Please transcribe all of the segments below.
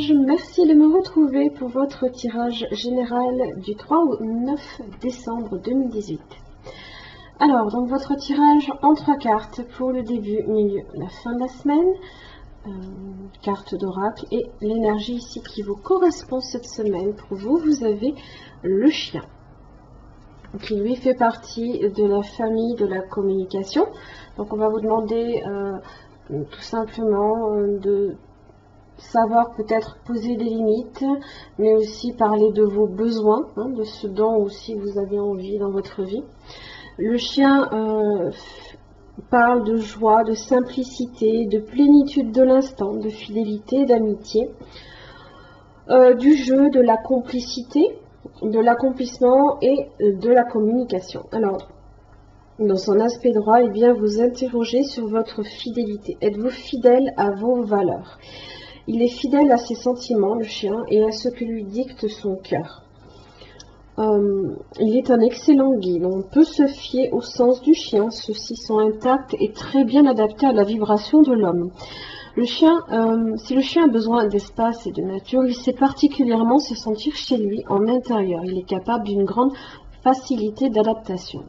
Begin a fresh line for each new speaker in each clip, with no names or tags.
Vierge, merci de me retrouver pour votre tirage général du 3 au 9 décembre 2018. Alors, donc votre tirage en 3 cartes pour le début, milieu, la fin de la semaine, carte d'oracle et l'énergie ici qui vous correspond cette semaine. Pour vous, vous avez le chien, qui lui fait partie de la famille de la communication. Donc on va vous demander tout simplement de savoir peut-être poser des limites, mais aussi parler de vos besoins, de ce dont aussi vous avez envie dans votre vie. Le chien parle de joie, de simplicité, de plénitude de l'instant, de fidélité, d'amitié, du jeu, de la complicité, de l'accomplissement et de la communication. Alors, dans son aspect droit, eh bien, vous interrogez sur votre fidélité. Êtes-vous fidèle à vos valeurs? Il est fidèle à ses sentiments, le chien, et à ce que lui dicte son cœur. Il est un excellent guide. On peut se fier au sens du chien. Ceux-ci sont intacts et très bien adaptés à la vibration de l'homme. Le chien, si le chien a besoin d'espace et de nature, il sait particulièrement se sentir chez lui en intérieur. Il est capable d'une grande facilité d'adaptation.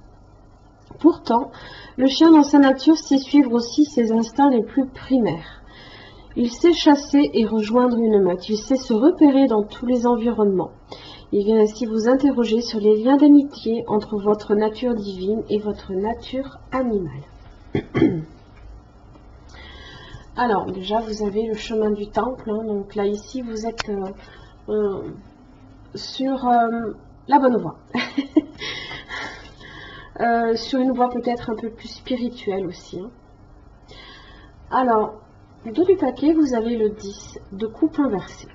Pourtant, le chien dans sa nature sait suivre aussi ses instincts les plus primaires. Il sait chasser et rejoindre une meute. Il sait se repérer dans tous les environnements. Il vient ainsi vous interroger sur les liens d'amitié entre votre nature divine et votre nature animale. Alors, déjà, vous avez le chemin du temple. Donc là, ici, vous êtes sur la bonne voie. Sur une voie peut-être un peu plus spirituelle aussi. Alors, au dos du paquet, vous avez le 10 de coupe inversée.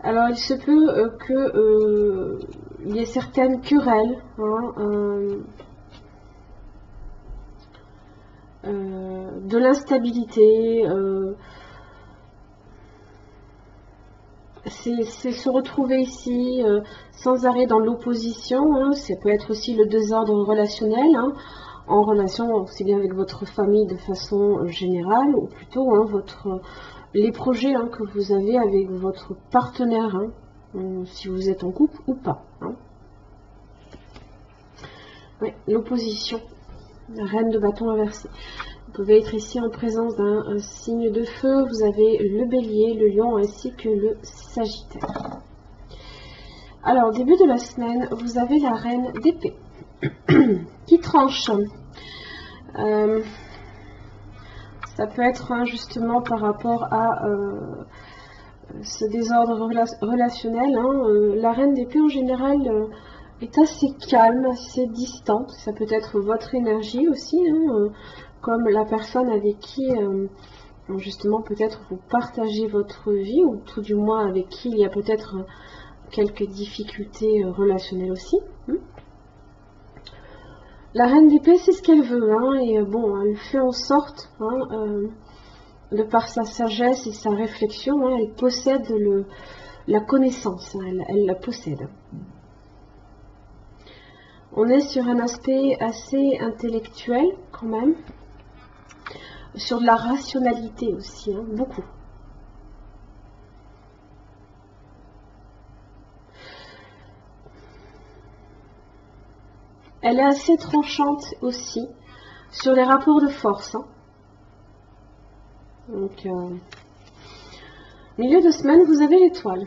Alors, il se peut qu'il y ait certaines querelles, de l'instabilité, c'est se retrouver ici sans arrêt dans l'opposition. Ça peut être aussi le désordre relationnel, en relation aussi bien avec votre famille de façon générale, ou plutôt les projets que vous avez avec votre partenaire, si vous êtes en couple ou pas. Ouais, l'opposition, la reine de bâton inversée. Vous pouvez être ici en présence d'un signe de feu. Vous avez le bélier, le lion ainsi que le sagittaire. Alors, début de la semaine, vous avez la reine d'épée qui tranche. Ça peut être justement par rapport à ce désordre relationnel. La reine d'épée en général est assez calme, assez distante. Ça peut être votre énergie aussi, comme la personne avec qui justement peut-être vous partagez votre vie, ou tout du moins avec qui il y a peut-être quelques difficultés relationnelles aussi. La reine d'épée, c'est ce qu'elle veut, et bon, elle fait en sorte, de par sa sagesse et sa réflexion, elle possède la connaissance, elle la possède. On est sur un aspect assez intellectuel quand même, sur de la rationalité aussi, beaucoup. Elle est assez tranchante aussi sur les rapports de force. Donc, milieu de semaine, vous avez l'étoile.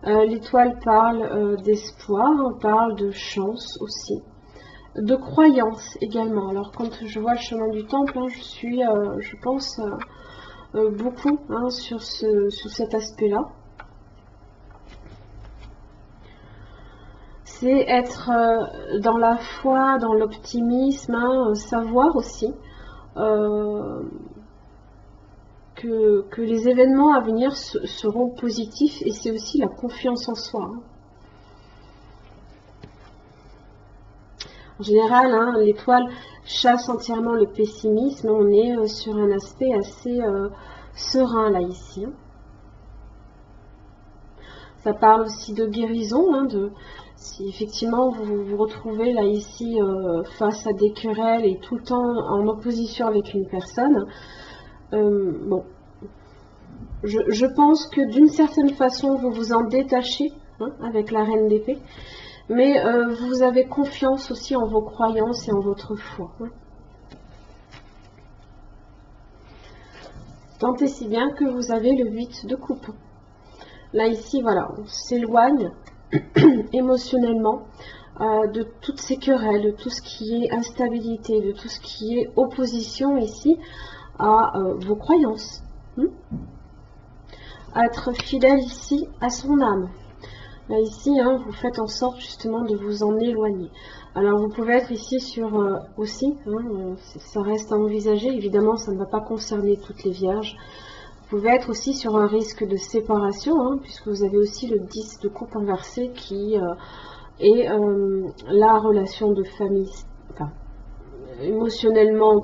L'étoile parle d'espoir, parle de chance aussi, de croyance également. Alors, quand je vois le chemin du temple, je pense beaucoup sur cet aspect-là. C'est être dans la foi, dans l'optimisme, savoir aussi que les événements à venir seront positifs, et c'est aussi la confiance en soi. En général, l'étoile chasse entièrement le pessimisme. On est sur un aspect assez serein là ici. Ça parle aussi de guérison, si effectivement vous vous retrouvez là ici face à des querelles et tout le temps en opposition avec une personne, bon, je pense que d'une certaine façon, vous vous en détachez hein, avec la reine d'épée. Mais vous avez confiance aussi en vos croyances et en votre foi. Hein. Tant et si bien que vous avez le 8 de coupe. Là, ici, voilà, on s'éloigne émotionnellement de toutes ces querelles, de tout ce qui est instabilité, de tout ce qui est opposition ici à vos croyances. Être fidèle ici à son âme. Là, ici, hein, vous faites en sorte justement de vous en éloigner. Alors, vous pouvez être ici sur aussi, hein, ça reste à envisager, évidemment, ça ne va pas concerner toutes les vierges. Vous pouvez être aussi sur un risque de séparation, hein, puisque vous avez aussi le 10 de coupe inversé qui est la relation de famille, enfin, émotionnellement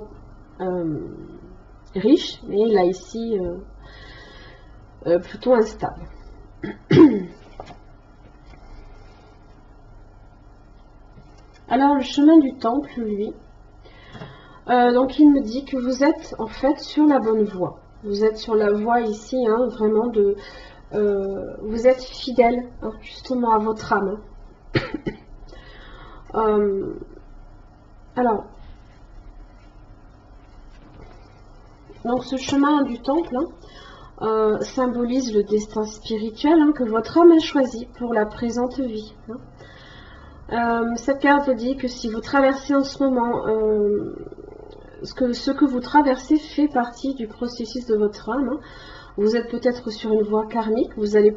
riche, mais là, ici, plutôt instable. Alors, le chemin du temple, lui, donc il me dit que vous êtes en fait sur la bonne voie. Vous êtes sur la voie ici, hein, vraiment de... vous êtes fidèle, hein, justement, à votre âme. Alors, donc ce chemin du temple symbolise le destin spirituel hein, que votre âme a choisi pour la présente vie. Hein. Cette carte dit que si vous traversez en ce moment, ce que vous traversez fait partie du processus de votre âme. Hein. Vous êtes peut-être sur une voie karmique, vous allez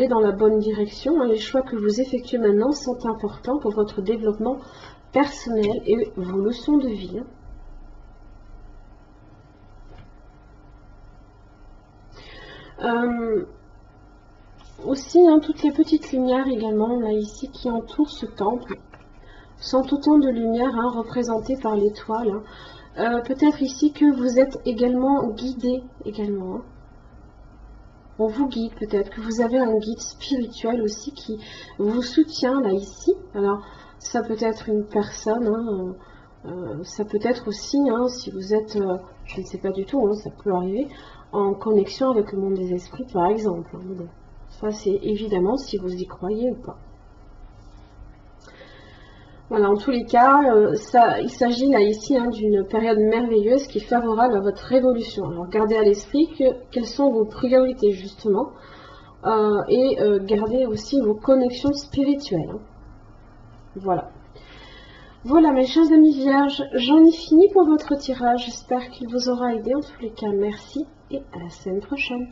dans la bonne direction. Hein. Les choix que vous effectuez maintenant sont importants pour votre développement personnel et vos leçons de vie. Hein. Aussi, hein, toutes les petites lumières également, là ici, qui entourent ce temple, sont autant de lumières hein, représentées par l'étoile. Hein. Peut-être ici que vous êtes également guidé, également. Hein. On vous guide peut-être, que vous avez un guide spirituel aussi qui vous soutient, là ici. Alors, ça peut être une personne, hein, ça peut être aussi, hein, si vous êtes, je ne sais pas du tout, hein, ça peut arriver, en connexion avec le monde des esprits, par exemple. Hein. Bon. Ça, c'est évidemment si vous y croyez ou pas. Voilà, en tous les cas, il s'agit là ici hein, d'une période merveilleuse qui est favorable à votre révolution. Alors, gardez à l'esprit quelles sont vos priorités, justement, et gardez aussi vos connexions spirituelles. Hein. Voilà. Voilà, mes chers amis vierges, j'en ai fini pour votre tirage. J'espère qu'il vous aura aidé. En tous les cas, merci et à la semaine prochaine.